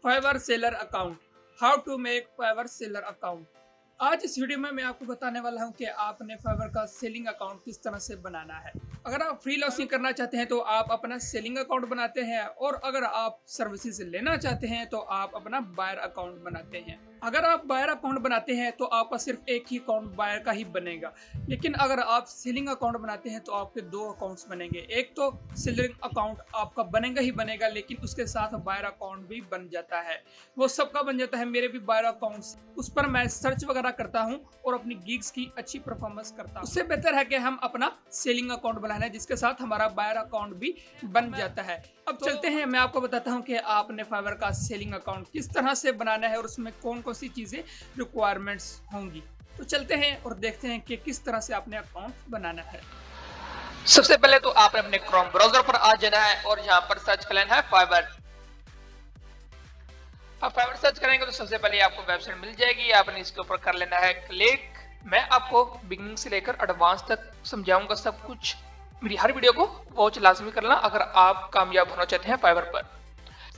Fibre seller account, how to make Fiverr seller account. आज इस video में मैं आपको बताने वाला हूं कि आपने फाइवर का सेलिंग अकाउंट किस तरह से बनाना है। अगर आप फ्रीलांसिंग करना चाहते हैं तो आप अपना सेलिंग अकाउंट बनाते हैं, और अगर आप सर्विसेज लेना चाहते हैं तो आप अपना बायर अकाउंट बनाते हैं। अगर आप बायर अकाउंट बनाते हैं तो आपका सिर्फ एक ही अकाउंट बायर का ही बनेगा, लेकिन अगर आप सेलिंग अकाउंट बनाते हैं तो आपके दो अकाउंट्स बनेंगे। एक तो सेलिंग अकाउंट आपका बनेगा ही बनेगा, लेकिन उसके साथ बायर अकाउंट भी बन जाता है। वो सबका बन जाता है, मेरे भी बायर अकाउंट्स, उस पर मैं सर्च वगैरह करता हूं और अपनी गिग्स की अच्छी परफॉर्मेंस करता हूं। उससे बेहतर है कि हम अपना सेलिंग अकाउंट बनाना है, जिसके साथ हमारा बायर अकाउंट भी बन जाता है। अब चलते हैं, मैं आपको बताता हूं कि आपने फाइवर का सेलिंग अकाउंट किस तरह से बनाना है और उसमें कौन कौन सी चीजें रिक्वायरमेंट्स होंगी। तो चलते हैं और देखते हैं कि किस तरह से आपने अकाउंट बनाना है। सबसे पहले तो आपने अपने क्रोम ब्राउजर पर आ जाना है और यहाँ पर सर्च कर लेना है फाइवर। आप फाइवर सर्च करेंगे तो सबसे पहले आपको वेबसाइट मिल जाएगी, आपने इसके ऊपर कर लेना है क्लिक। मैं आपको बिगिनिंग से लेकर एडवांस तक समझाऊंगा सब कुछ। मेरी हर वीडियो को वॉच लाजमी करना अगर आप कामयाब होना चाहते हैं फाइवर पर।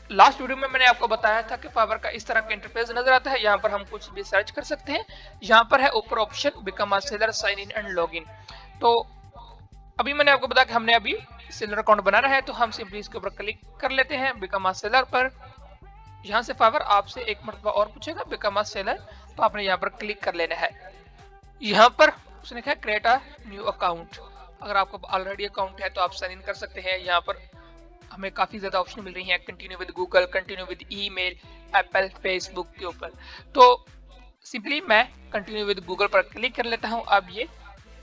लास्ट वीडियो में मैंने आपको बताया था कि फाइवर का इस तरह का इंटरफेस नजर आता है। यहाँ पर हम कुछ भी सर्च कर सकते हैं। यहाँ पर है ऊपर option become a seller, sign in and log in. तो अभी मैंने आपको बताया कि हमने अभी सेलर अकाउंट बनाना है, तो हम सिंपली इसके ऊपर क्लिक कर लेते हैं बिकम अ सेलर पर। यहाँ से फाइवर आपसे एक मरतबा और पूछेगा बिकम अ सेलर, तो आपने यहाँ पर क्लिक कर लेना है। यहाँ पर उसने कहा क्रिएट अ न्यू अकाउंट। अगर आपको ऑलरेडी अकाउंट है तो आप साइन इन कर सकते हैं। यहाँ पर हमें काफी ज्यादा ऑप्शन मिल रही हैं, continue with Google, continue with email, Apple, Facebook के ऊपर। तो सिंपली मैं कंटिन्यू विद गूगल पर क्लिक कर लेता हूँ। अब ये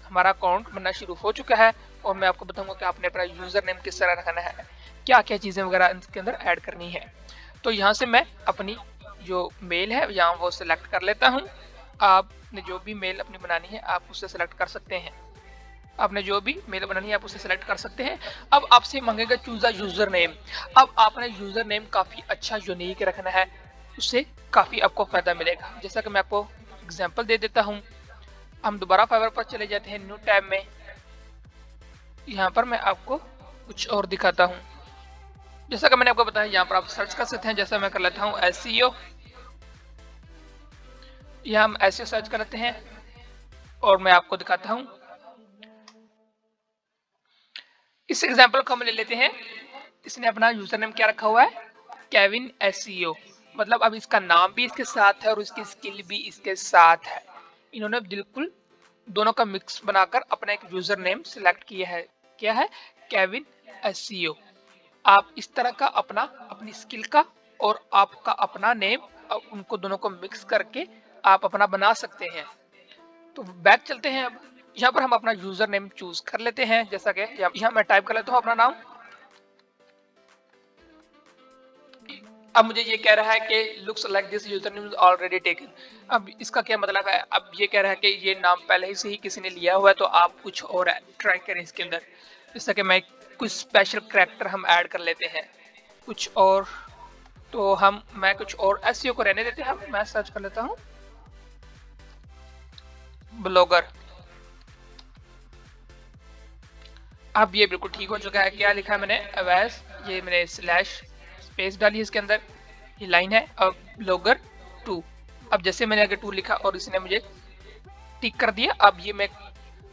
हमारा अकाउंट बनना शुरू हो चुका है और मैं आपको बताऊंगा कि आपने अपना यूजर नेम किस तरह रखना है, क्या क्या चीजें वगैरह इसके अंदर ऐड करनी है। तो यहाँ से मैं अपनी जो मेल है यहाँ वो सिलेक्ट कर लेता हूँ। आपने जो भी मेल अपनी बनानी है आप उससे सिलेक्ट कर सकते हैं। आपने जो भी मेल बनानी है आप उसे सिलेक्ट कर सकते हैं। अब आपसे मांगेगा चूज अ यूजर नेम। अब आपने यूजर नेम काफी अच्छा यूनिक रखना है, उससे काफी आपको फायदा मिलेगा। जैसा कि मैं आपको एग्जांपल दे देता हूं। हम दोबारा फाइवर पर चले जाते हैं न्यू टैब में। यहाँ पर मैं आपको कुछ और दिखाता हूँ। जैसा कि मैंने आपको बताया यहाँ पर आप सर्च कर सकते हैं। जैसा मैं कर लेता हूँ एसईओ। यहाँ हम एसईओ सर्च कर लेते हैं और मैं आपको दिखाता हूँ। इस एग्जाम्पल को हम ले लेते हैं। इसने अपना यूजर नेम क्या रखा हुआ है, केविन एसईओ। मतलब अब इसका नाम भी इसके साथ है और इसकी स्किल भी इसके साथ है। इन्होंने बिल्कुल दोनों का मिक्स बनाकर अपना एक यूजर नेम सिलेक्ट किया है। क्या है, केविन एसईओ। आप इस तरह का अपना अपनी स्किल का और आपका अपना नेम, उनको दोनों को मिक्स करके आप अपना बना सकते हैं। तो बैक चलते हैं। अब यहाँ पर हम अपना यूजर नेम चूज कर लेते हैं। जैसा कि यहाँ मैं टाइप कर लेता हूँ अपना नाम। अब मुझे ये कह रहा है कि looks like this user name is already taken. अब इसका क्या मतलब है, अब ये कह रहा है कि ये नाम पहले ही से ही किसी ने लिया हुआ है, तो आप कुछ और ट्राई करें इसके अंदर। जैसा कि मैं कुछ स्पेशल कैरेक्टर हम ऐड कर लेते हैं कुछ और। तो मैं कुछ और एसईओ को रहने देते हैं। मैं सर्च कर लेता हूँ ब्लॉगर। अब ये बिल्कुल ठीक हो चुका है। क्या लिखा है मैंने, अवैस, ये मैंने स्लैश स्पेस डाली है इसके अंदर, ये लाइन है। अब ब्लॉगर 2। अब जैसे मैंने आगे 2 लिखा और इसने मुझे टिक कर दिया।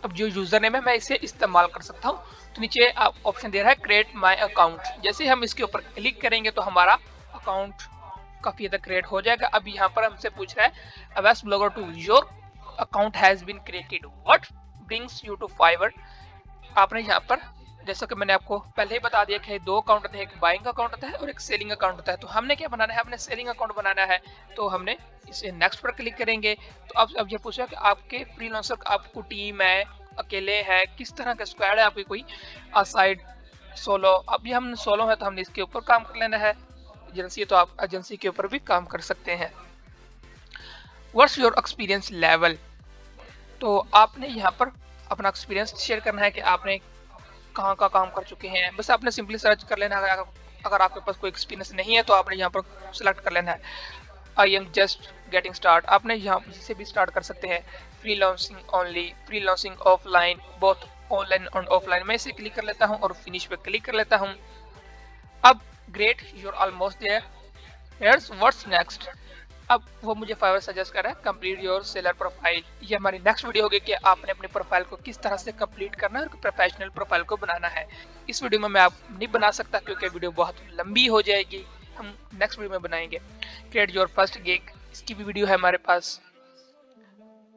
अब जो यूजर नेम है मैं इसे इस्तेमाल कर सकता हूँ। तो नीचे ऑप्शन दे रहा है क्रिएट माय अकाउंट। जैसे हम इसके ऊपर क्लिक करेंगे तो हमारा अकाउंट काफी ज्यादा क्रिएट हो जाएगा। अब यहाँ पर हमसे पूछ रहा है Awais blogger 2 your account has been created, what brings you to Fiverr. आपने यहाँ पर, जैसा कि मैंने आपको पहले ही बता दिया कि दो अकाउंट होते हैं, एक बाइंग अकाउंट होता है और एक सेलिंग अकाउंट होता है। तो हमने क्या बनाना है, हमने सेलिंग अकाउंट बनाना है। तो हमने इसे नेक्स्ट पर क्लिक करेंगे। तो अब ये पूछा कि आपके फ्रीलांसर, आपको टीम है, अकेले है, किस तरह का स्क्वाड है आपकी, कोई असाइड, सोलो। अब ये हम सोलो है तो हमने इसके ऊपर काम कर लेना है। एजेंसी है तो आप एजेंसी के ऊपर भी काम कर सकते हैं। What's your experience level. तो आपने यहाँ पर अपना एक्सपीरियंस शेयर करना है कि आपने कहाँ का काम कर चुके हैं। बस आपने सिंपली सर्च कर लेना है। अगर आपके पास कोई एक्सपीरियंस नहीं है तो आपने यहाँ पर सिलेक्ट कर लेना है I am just getting start. आपने यहाँ से भी स्टार्ट कर सकते हैं। Freelancing only, freelancing offline, both online और ऑफलाइन। मैं इसे क्लिक कर लेता हूँ और फिनिश पे क्लिक कर लेता हूँ। अब great, you are almost there. Here's what's next. अब वो मुझे फाइवर सजेस्ट कर रहा है कंप्लीट योर सेलर प्रोफाइल। ये हमारी नेक्स्ट वीडियो होगी कि आपने अपनी प्रोफाइल को किस तरह से कंप्लीट करना है और प्रोफेशनल प्रोफाइल को बनाना है। इस वीडियो में मैं आप नहीं बना सकता क्योंकि वीडियो बहुत लंबी हो जाएगी, हम नेक्स्ट वीडियो में बनाएंगे। क्रिएट योर फर्स्ट गिग, इसकी भी वीडियो है हमारे पास।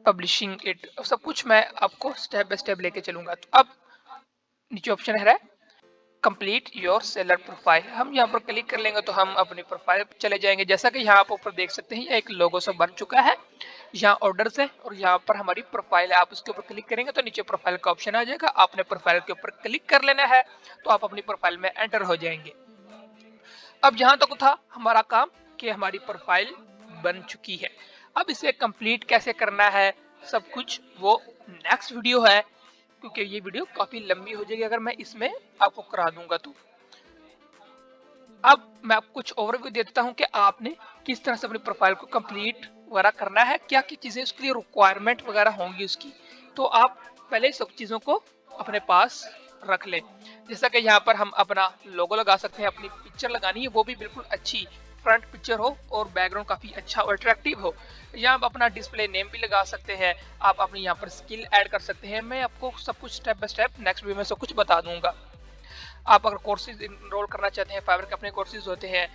पब्लिशिंग इट, सब कुछ मैं आपको स्टेप बाय स्टेप लेके चलूंगा। तो अब नीचे ऑप्शन है कंप्लीट योर सेलर प्रोफाइल, हम यहाँ पर क्लिक कर लेंगे तो हम अपनी प्रोफाइल पर चले जाएंगे। जैसा कि यहाँ आप ऊपर देख सकते हैं एक लोगो सा बन चुका है, यहाँ ऑर्डर्स है और यहाँ पर हमारी प्रोफाइल है। आप उसके ऊपर क्लिक करेंगे तो नीचे प्रोफाइल का ऑप्शन आ जाएगा, आपने प्रोफाइल के ऊपर क्लिक कर लेना है तो आप अपनी प्रोफाइल में एंटर हो जाएंगे। अब जहां तक था हमारा काम कि हमारी प्रोफाइल बन चुकी है। अब इसे कंप्लीट कैसे करना है सब कुछ वो नेक्स्ट वीडियो है, क्योंकि ये वीडियो काफी लंबी हो जाएगी अगर मैं इसमें आपको करा दूंगा तो। अब मैं आपको कुछ ओवरव्यू दे देता हूं कि आपने किस तरह से अपनी प्रोफाइल को कंप्लीट वगैरह करना है, क्या क्या चीजें उसके लिए रिक्वायरमेंट वगैरह होंगी उसकी। तो आप पहले सब चीजों को अपने पास रख लें। जैसा कि यहाँ पर हम अपना लोगो लगा सकते हैं, अपनी पिक्चर लगानी है वो भी बिल्कुल अच्छी फ्रंट पिक्चर हो और बैकग्राउंड काफी अच्छा और अट्रैक्टिव हो। यहाँ आप अपना डिस्प्ले नेम भी लगा सकते हैं, आप अपनी यहाँ पर स्किल ऐड कर सकते हैं। मैं आपको सब कुछ step by step next video में सब कुछ बता दूंगा। आप अगर कोर्सेज इनरोल करना चाहते हैं, फाइवर के अपने कोर्सेज होते हैं,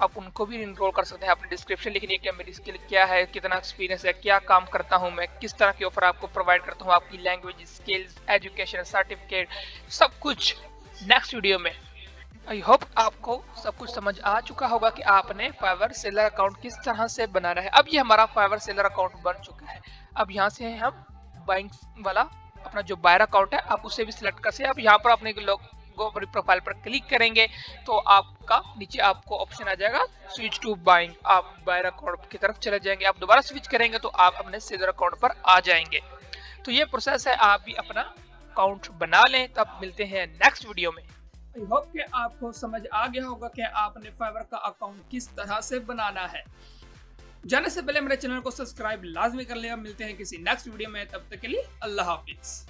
आप उनको भी इनरोल कर सकते हैं। अपनी डिस्क्रिप्शन लिखनी है कि मेरी स्किल क्या है, कितना एक्सपीरियंस है, क्या काम करता हूं मैं, किस तरह की ऑफर आपको प्रोवाइड करता हूं, आपकी लैंग्वेज स्किल्स एजुकेशन सर्टिफिकेट सब कुछ नेक्स्ट वीडियो में। आई होप आपको सब कुछ समझ आ चुका होगा कि आपने फाइवर सेलर अकाउंट किस तरह से बनाना है। अब ये हमारा फाइवर सेलर अकाउंट बन चुका है। अब यहाँ से हम बाइंग वाला अपना जो बायर अकाउंट है आप उसे भी सिलेक्ट कर सकते हैं। आप यहाँ पर अपने लोगो अपनी प्रोफाइल पर क्लिक करेंगे तो आपका नीचे आपको ऑप्शन आ जाएगा स्विच टू बाइंग, आप बायर अकाउंट की तरफ चले जाएंगे। आप दोबारा स्विच करेंगे तो आप अपने सेलर अकाउंट पर आ जाएंगे। तो ये प्रोसेस है, आप भी अपना अकाउंट बना लें। तब मिलते हैं नेक्स्ट वीडियो में। आई होप कि आपको समझ आ गया होगा कि आपने फाइवर का अकाउंट किस तरह से बनाना है। जाने से पहले मेरे चैनल को सब्सक्राइब लाजमी कर लें। मिलते हैं किसी नेक्स्ट वीडियो में, तब तक के लिए अल्लाह हाफिज।